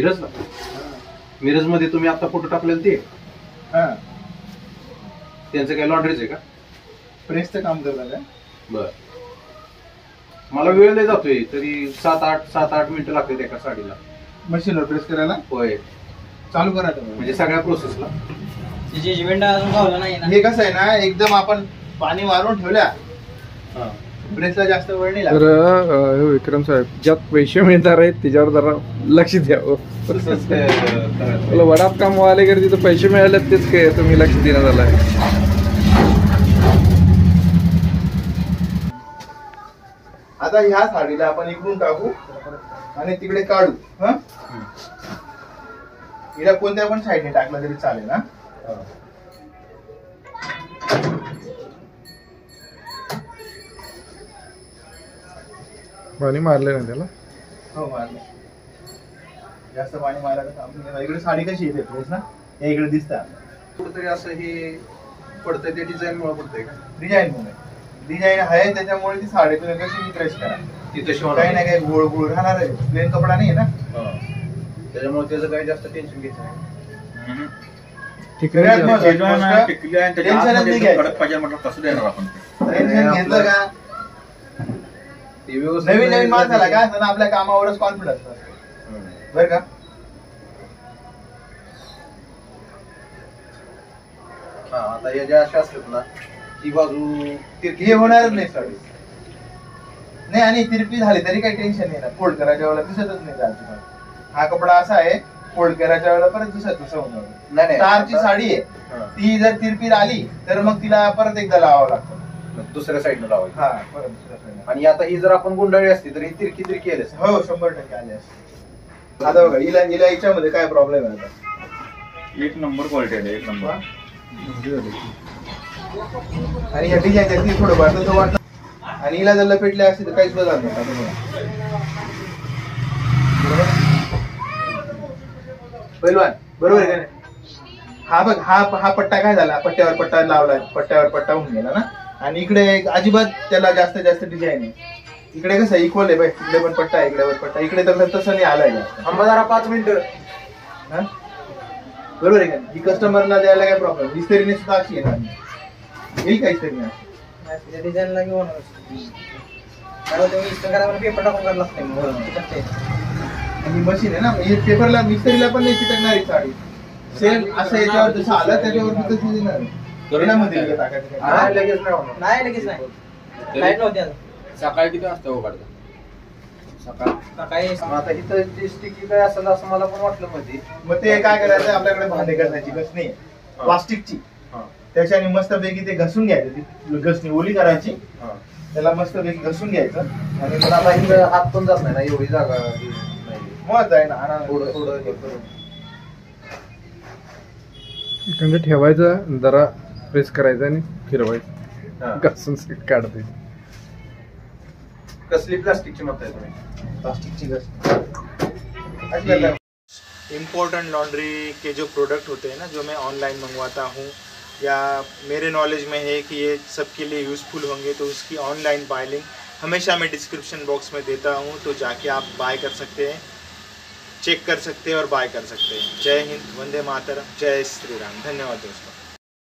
मिरजला? मिरज मध्ये तुम्ही आता फोटो टाकलेले ते? हा, त्यांचं काय लॉन्ड्रीच आहे का? प्रेसचं काम करतात. बर. मला वेळ नाही जातोय, तरी 7-8 मिनिटं लागतात एका साडीला मशीनवर प्रेस करायला. होय, चालू करायचं म्हणजे सगळ्या प्रोसेसला. हे कसं आहे ना, एकदम आपण पाणी मारून ठेवल्या प्रेसला जास्त वेळ नाही लागत. तर विक्रम साहेब, ज्यात पैसे मिळणार आहेत त्याच्यावर जरा लक्ष द्यावं. मला वडाप काम व्हायला गेलं, तिथं पैसे मिळाले तेच काय तुम्ही लक्ष देण्यात आलाय. आता ह्या साडीला आपण इकडून टाकू आणि तिकडे काढू. हा, हिला कोणत्या पण साईडने टाकलं तरी चालेल ना. पाणी मारले ना त्याला? हो, मारलं. जास्त पाणी मारायला काम नाही. इकडे साडी कशी येते प्रेस ना, हे इकडे दिसतात. कुठेतरी असं हे पडतंय, ते डिझाईन मुळे पडतंय का? डिझाईन आहे त्याच्यामुळे ती साडी तुम्ही कशी प्रेस करा, ती तशी काही ना काही गोळ गोळ राहणार आहे. प्लेन कपडा नाही ना, त्याच्यामुळे त्याचं काही जास्त टेन्शन घ्यायचं नाही. टेन्शन घेतलं का नवीन नवीन माणसाला काय असतं ना, आपल्या कामावरच कॉन्फिडन्स असतो बरं का. आता या ज्या अशा असतात ना, ती बाजू हे होणारच नाही साडी नाही, आणि तिरपी झाली तरी काही टेन्शन नाही ना. फोल्ड करायच्या वेळेला दिसतच नाही जायची. हा कपडा असा आहे, फोल्ड करायच्या वेळेला परत दिसत तसं होणार. तारची साडी आहे, ती जर तिरपी आली तर मग तिला परत एकदा लावावं लागतं, दुसऱ्या साईडनं लावायची. हा, परत दुसऱ्या साईडनं. आणि आता ही जर आपण गुंडाळी असती तर ही तिरकी आली असती. हो, 100% आले असते. आता बघा, हिला याच्यामध्ये काय प्रॉब्लेम आहे आता? एक नंबर क्वालिटी आहे, एक नंबर. आणि ह्या डिझाईन थोडं वाटतं वाटतं, आणि हिला जर लपेटले असते तर काहीच बदल नाही. पहिलवान बरोबर आहे का नाही? हा बघ, हा पट्टा काय झाला, पट्ट्यावर पट्टा लावला, पट्ट्यावर पट्टा होऊन गेला ना. आणि इकडे अजिबात त्याला जास्त डिझाईन आहे. इकडे कसं इक्वल आहे, इकडे पण पट्टा आहे, इकडे पण पट्टा. इकडे तर तसं नाही आलाय जास्त. थांबा जरा 5 मिनिटं. बरोबर आहे का? ही कस्टमरला द्यायला काय प्रॉब्लेम? इस्त्रीने सुद्धा अशी येणार येईल का इस्त्रीने? डिझाईनला घेऊन पेपर टाकून करायला लागते. आणि मशीन आहे ना, हे पेपरला मिस्त्रीला पण नाही चिटकणार ही साडी. सेम असं याच्यावर जसं आलं त्याच्यावर तसं देणार. लगेच नाही. लाईट नव्हती आता. सकाळी किती वाजता उघडतं? सकाळी. आता इथं स्टिकी काय असेल असं मला पण वाटलं मध्ये. मग ते काय करायचं, आपल्याकडे भांडे करण्याची घसणी आहे प्लास्टिकची, त्याच्याने मस्तपैकी ते घसून घ्यायचं. ती घसणी ओली करायची, त्याला मस्तपैकी घसून घ्यायचं. आणि पण आता इथं हात पण जात नाही ना, एवढी जागा मत आहे ना. थोडं इकडे ठेवायचं, जरा प्रेस करायचं आणि फिरवायचं, घासून काढते. कसली प्लास्टिकची म्हणताय तुम्ही? प्लास्टिकची घसणी. इम्पोर्टेंट लॉन्ड्री के जो प्रोडक्ट होते हैं ना, जो मैं ऑनलाइन मंगवाता हूँ या मेरे नॉलेज में है कि ये सबके लिए यूज़फुल होंगे, तो उसकी ऑनलाइन बाय लिंक हमेशा मैं डिस्क्रिप्शन बॉक्स में देता हूँ, तो जाके आप बाय कर सकते हैं, चेक कर सकते हैं और बाय कर सकते हैं. जय हिंद, वंदे मातरम, जय श्री राम. धन्यवाद दोस्तों.